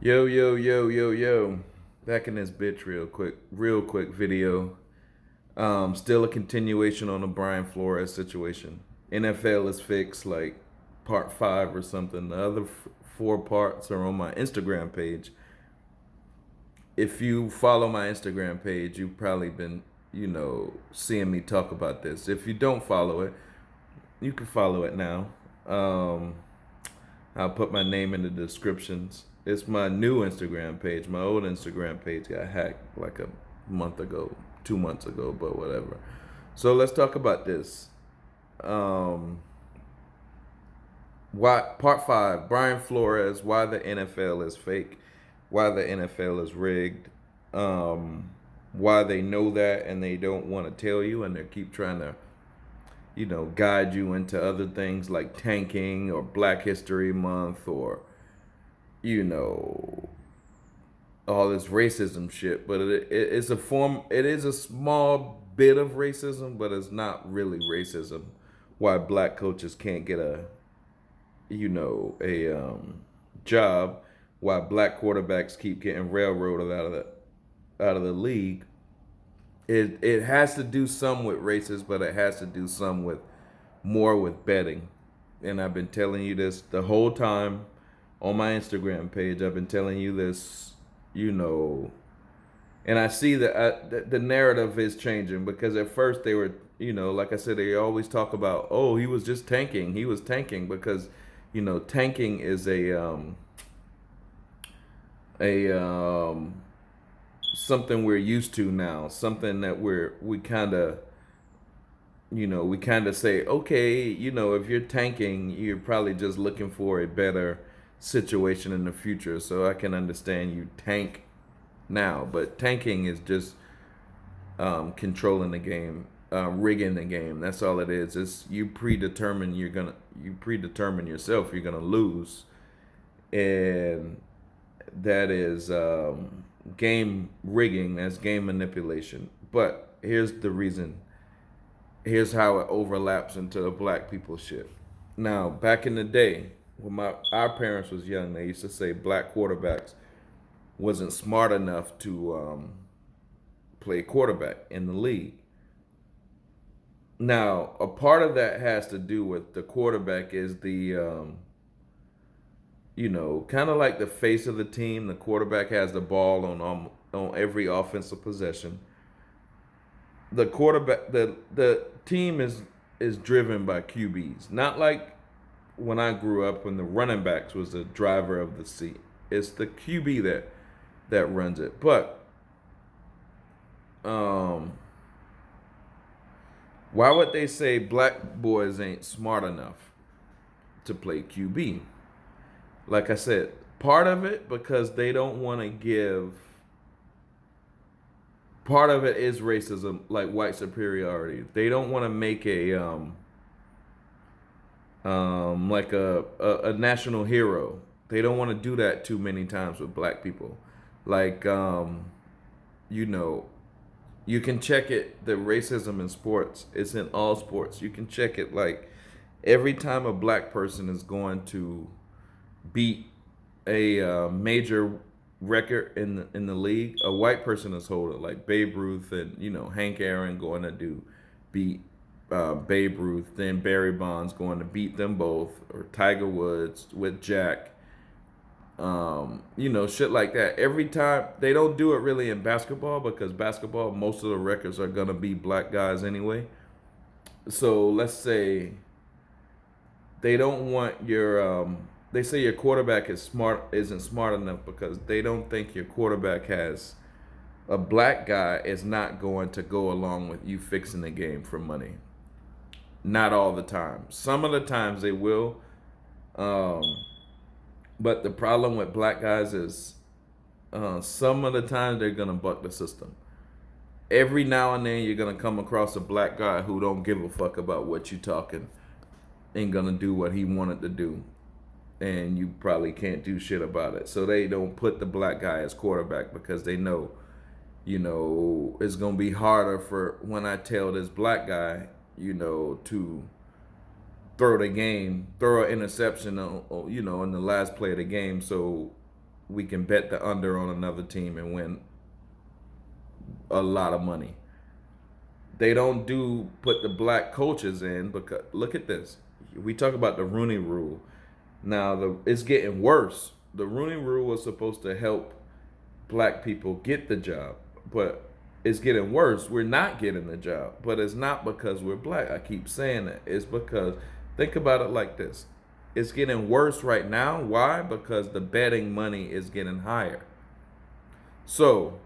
Yo, yo, yo, yo, yo. Back in this bitch real quick video. Still a continuation on the Brian Flores situation. NFL is fixed, like part five or something. The other four parts are on my Instagram page. If you follow my Instagram page, you've probably been, seeing me talk about this. If you don't follow it, you can follow it now. Um, I'll put my name in the descriptions. It's my new Instagram page. My old Instagram page got hacked like a month ago, 2 months ago, but whatever. So let's talk about this. Um, why part five? Brian Flores. Why the NFL is fake? Why the NFL is rigged? Um, why they know that and they don't want to tell you, and they keep trying to guide you into other things like tanking or Black History Month or you know all this racism shit. But it's a form. It is a small bit of racism, but it's not really racism. Why black coaches can't get a job? Why black quarterbacks keep getting railroaded out of the league? It has to do some with racism, but it has to do some with more with betting. And I've been telling you this the whole time on my Instagram page. I've been telling you this, you know, and I see that the narrative is changing because at first they were, like I said, they always talk about, oh, he was just tanking. He was tanking because, tanking is a something we're used to now, something that we kind of we kind of say, okay, if you're tanking, you're probably just looking for a better situation in the future. So I can understand you tank now, but tanking is just controlling the game, rigging the game. That's all it is. It's you predetermine yourself you're gonna lose, and that is game rigging. That's game manipulation. But here's the reason here's how it overlaps into the black people shit. Now, back in the day, when our parents was young, they used to say black quarterbacks wasn't smart enough to play quarterback in the league. Now, a part of that has to do with the quarterback is kind of like the face of the team. The quarterback has the ball on every offensive possession. The team is driven by QBs, not like when I grew up when the running backs was the driver of the seat. It's the QB that runs it. But um, why would they say black boys ain't smart enough to play QB? Like I said, part of it because they don't want to give. Part of it is racism, like white superiority. They don't want to make like a national hero. They don't want to do that too many times with black people. Like you know, you can check it. The racism in sports, it's in all sports. You can check it like every time a black person is going to beat a major record in the league, a white person is holding like Babe Ruth and Hank Aaron going to do beat Babe Ruth, then Barry Bonds going to beat them both, or Tiger Woods with Jack. Shit like that. Every time they don't do it really in basketball because basketball, most of the records are gonna be black guys anyway. So let's say they don't want they say your quarterback isn't smart enough because they don't think your quarterback has a black guy is not going to go along with you fixing the game for money. Not all the time. Some of the times they will. Um, but the problem with black guys is some of the time they're gonna buck the system. Every now and then you're gonna come across a black guy who don't give a fuck about what you talking and gonna do what he wanted to do, and you probably can't do shit about it. So they don't put the black guy as quarterback because they know, it's gonna be harder for when I tell this black guy, to throw an interception, in the last play of the game. So we can bet the under on another team and win a lot of money. They don't do put the black coaches in because look at this. We talk about the Rooney Rule. Now it's getting worse. The Rooney Rule was supposed to help black people get the job, but it's getting worse. We're not getting the job, but it's not because we're black. I keep saying that. It's because think about it like this. It's getting worse right now. Why? Because the betting money is getting higher. So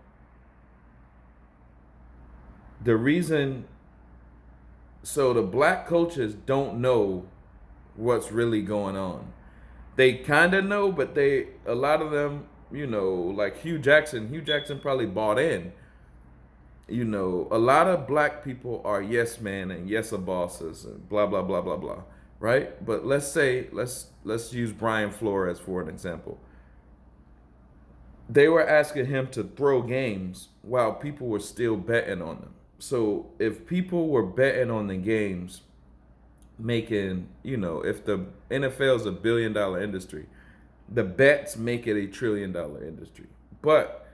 the reason, so the black coaches don't know what's really going on. They kind of know, but a lot of them, like Hugh Jackson probably bought in. A lot of black people are yes men and yes bosses and blah blah blah blah blah, right? But let's use Brian Flores for an example. They were asking him to throw games while people were still betting on them. So if people were betting on the games, making, if the NFL is $1 billion industry, the bets make it $1 trillion industry. But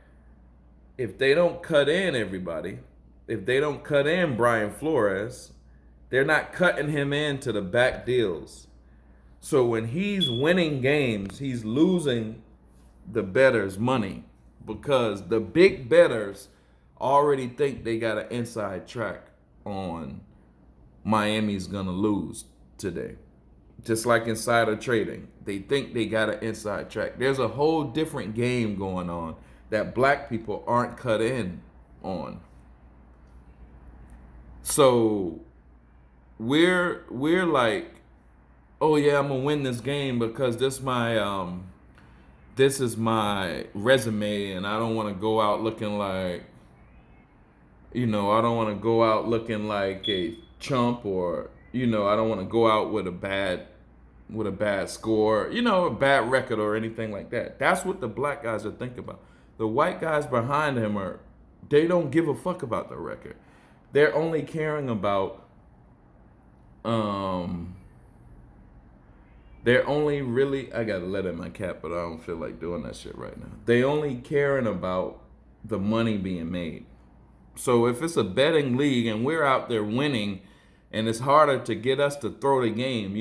if they don't cut in everybody, if they don't cut in Brian Flores, they're not cutting him into the back deals. So when he's winning games, he's losing the bettors money because the big bettors already think they got an inside track on Miami's gonna lose today. Just like insider trading, they think they got an inside track. There's a whole different game going on that black people aren't cut in on. So we're like, oh yeah, I'm gonna win this game because this is my resume, and I don't want to go out looking like, I don't want to go out looking like a chump, or I don't want to go out with a bad score, a bad record or anything like that. That's what the black guys are thinking about. The white guys behind him they don't give a fuck about the record. They're only caring about they're only really, I gotta let in my cat, but I don't feel like doing that shit right now. They only caring about the money being made. So if it's a betting league and we're out there winning, and it's harder to get us to throw the game,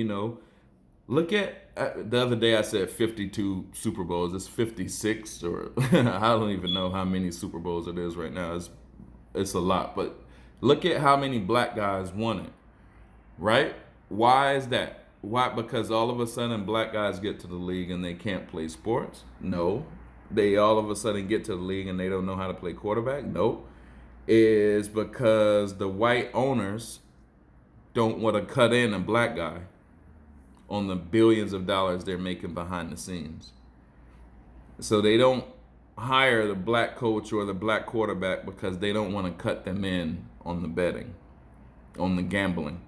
look at the other day I said 52 Super Bowls. It's 56, or I don't even know how many Super Bowls it is right now. It's a lot, but look at how many black guys won it, right? Why is that? Why? Because all of a sudden black guys get to the league and they can't play sports? No. They all of a sudden get to the league and they don't know how to play quarterback? Nope. Is because the white owners don't want to cut in a black guy on the billions of dollars they're making behind the scenes. So they don't hire the black coach or the black quarterback because they don't want to cut them in on the betting, on the gambling.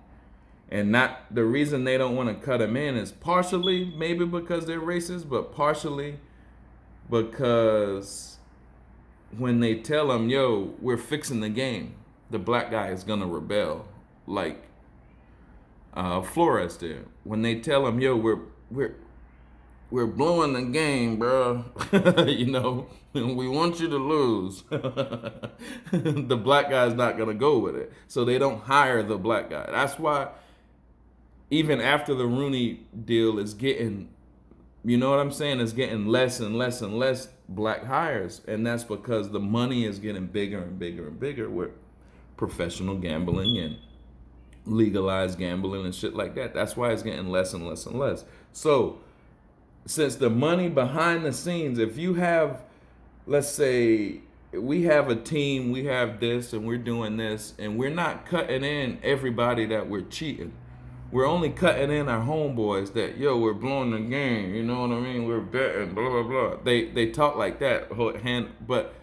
And not the reason they don't want to cut them in is partially maybe because they're racist, but partially because when they tell them, yo, we're fixing the game, the black guy is going to rebel, like Flores did. When they tell him, yo, we're blowing the game, bro, we want you to lose. The black guy's not going to go with it. So they don't hire the black guy. That's why even after the Rooney deal is getting, it's getting less and less and less black hires. And that's because the money is getting bigger and bigger and bigger with professional gambling and legalized gambling and shit like that. That's why it's getting less and less and less. So since the money behind the scenes, if you have, let's say we have a team, we have this and we're doing this, and we're not cutting in everybody that we're cheating. We're only cutting in our homeboys that, yo, we're blowing the game, you know what I mean? We're betting, blah, blah, blah. They talk like that, but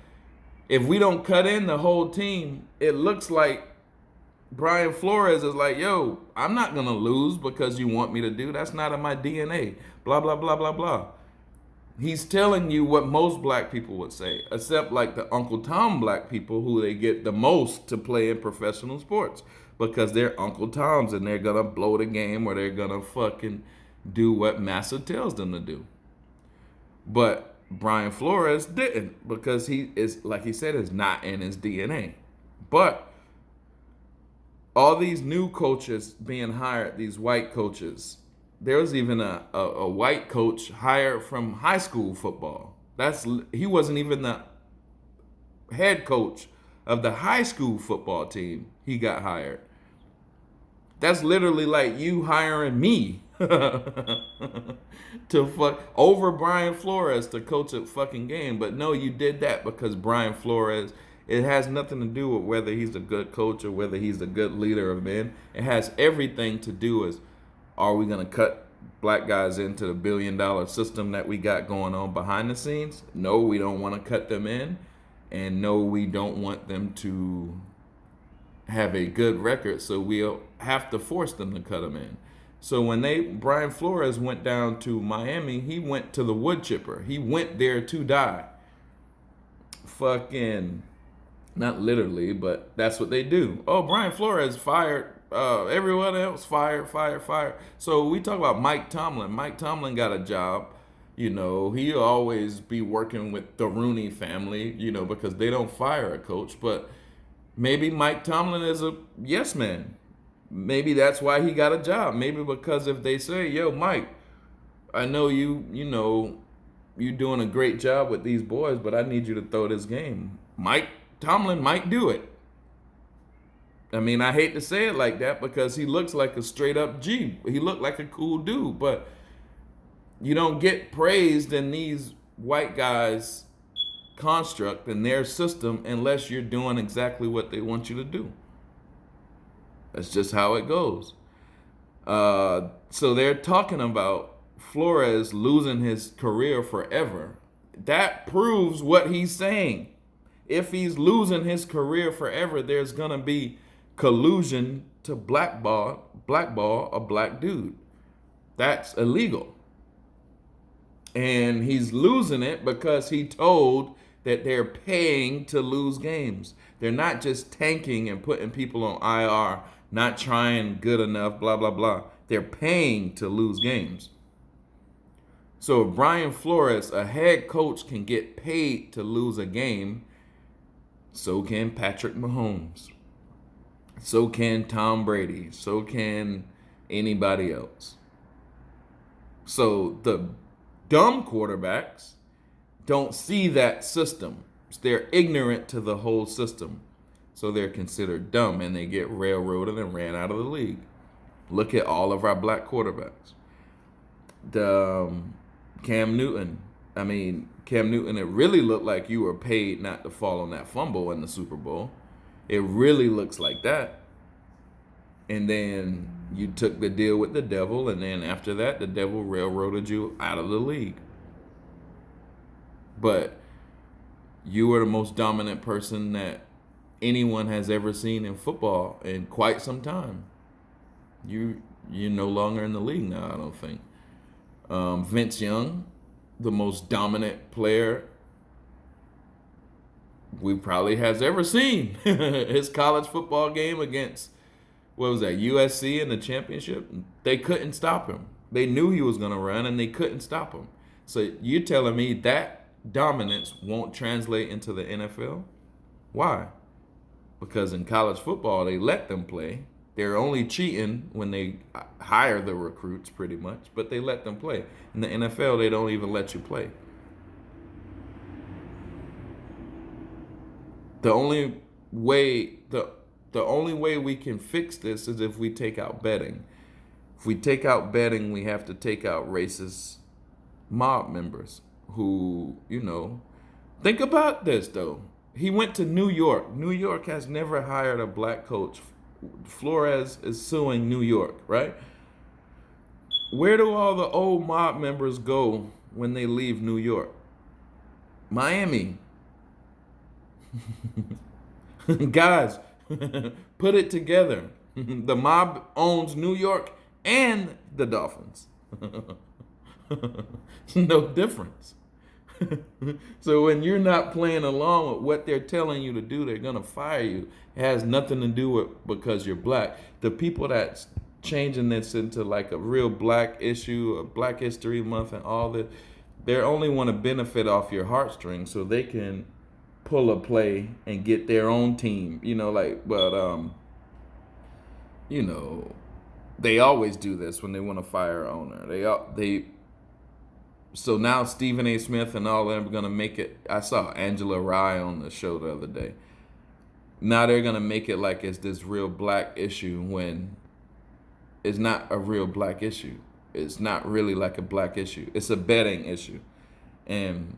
if we don't cut in the whole team, it looks like Brian Flores is like, yo, I'm not going to lose because you want me to do. That's not in my DNA, blah, blah, blah, blah, blah. He's telling you what most black people would say, except like the Uncle Tom black people who they get the most to play in professional sports. Because they're Uncle Toms and they're going to blow the game or they're going to fucking do what Massa tells them to do. But Brian Flores didn't, because he is, like he said, is not in his DNA. But all these new coaches being hired, these white coaches, there was even a white coach hired from high school football. He wasn't even the head coach of the high school football team. He got hired. That's literally like you hiring me to fuck over Brian Flores to coach a fucking game. But no, you did that because Brian Flores. It has nothing to do with whether he's a good coach or whether he's a good leader of men. It has everything to do with, are we gonna cut black guys into the $1 billion system that we got going on behind the scenes? No, we don't want to cut them in, and no, we don't want them to have a good record, so we'll have to force them to cut them in. So when Brian Flores went down to Miami, he went to the wood chipper. He went there to die. Fucking, not literally, but that's what they do. Oh, Brian Flores fired. Everyone else fired. So we talk about Mike Tomlin. Mike Tomlin got a job. He'll always be working with the Rooney family, because they don't fire a coach. But maybe Mike Tomlin is a yes man. Maybe that's why he got a job. Maybe because if they say, yo, Mike, I know you're doing a great job with these boys, but I need you to throw this game. Mike Tomlin might do it. I mean, I hate to say it like that because he looks like a straight up G. He looked like a cool dude, but you don't get praised in these white guys' construct and their system unless you're doing exactly what they want you to do. That's just how it goes. So they're talking about Flores losing his career forever. That proves what he's saying. If he's losing his career forever, there's going to be collusion to blackball a black dude. That's illegal. And he's losing it because he told that they're paying to lose games. They're not just tanking and putting people on IR, not trying good enough, blah, blah, blah. They're paying to lose games. So if Brian Flores, a head coach, can get paid to lose a game, so can Patrick Mahomes. So can Tom Brady. So can anybody else. So the dumb quarterbacks don't see that system. They're ignorant to the whole system. So they're considered dumb and they get railroaded and ran out of the league. Look at all of our black quarterbacks. Cam Newton. Cam Newton, it really looked like you were paid not to fall on that fumble in the Super Bowl. It really looks like that. And then you took the deal with the devil, and then after that, the devil railroaded you out of the league. But you were the most dominant person that anyone has ever seen in football in quite some time. You're no longer in the league now, I don't think. Vince Young, the most dominant player we probably has ever seen. His college football game against, USC in the championship, they couldn't stop him. They knew he was going to run, and they couldn't stop him. So you're telling me that dominance won't translate into the NFL? Why? Because in college football, they let them play. They're only cheating when they hire the recruits, pretty much, but they let them play. In the NFL, they don't even let you play. The only way we can fix this is if we take out betting. If we take out betting, we have to take out racist mob members who, think about this though. He went to New York. New York has never hired a black coach. Flores is suing New York, right? Where do all the old mob members go when they leave New York? Miami. Guys, put it together. The mob owns New York and the Dolphins. No difference. So when you're not playing along with what they're telling you to do, they're going to fire you. It has nothing to do with because you're black. The people that's changing this into like a real black issue, a Black History Month and all that, They only want to benefit off your heartstrings so they can pull a play and get their own team. You know, they always do this when they want to fire an owner. They so now Stephen A. Smith and all of them are gonna make it. I saw Angela Rye on the show the other day. Now they're gonna make it like it's this real black issue when it's not a real black issue. It's not really like a black issue. It's a betting issue, and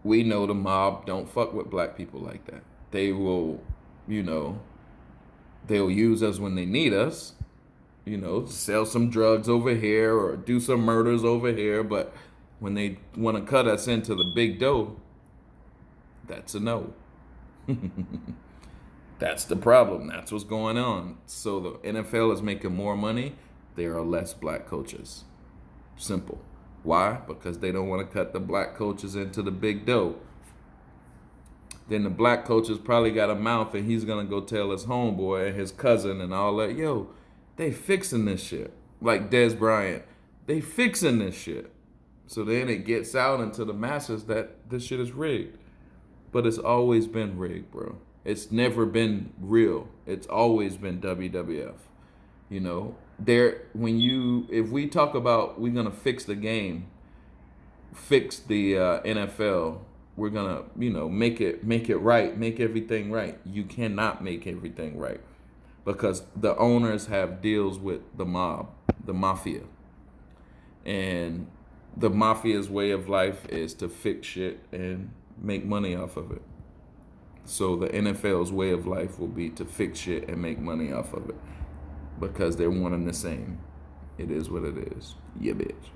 we know the mob don't fuck with black people like that. They will, you know, they'll use us when they need us, sell some drugs over here or do some murders over here. But when they want to cut us into the big dough, that's a no. That's the problem. That's what's going on. So the NFL is making more money. There are less black coaches. Simple. Why? Because they don't want to cut the black coaches into the big dough. Then the black coach has probably got a mouth and he's going to go tell his homeboy and his cousin and all that, yo, they fixing this shit. Like Des Bryant, they fixing this shit. So then it gets out into the masses that this shit is rigged. But it's always been rigged, bro. It's never been real. It's always been WWF. If we talk about we're gonna fix the game, fix the NFL, we're gonna make it right, make everything right. You cannot make everything right because the owners have deals with the mob, the mafia, and the mafia's way of life is to fix shit and make money off of it. So the NFL's way of life will be to fix shit and make money off of it because they're one and the same. It is what it is. Yeah, bitch.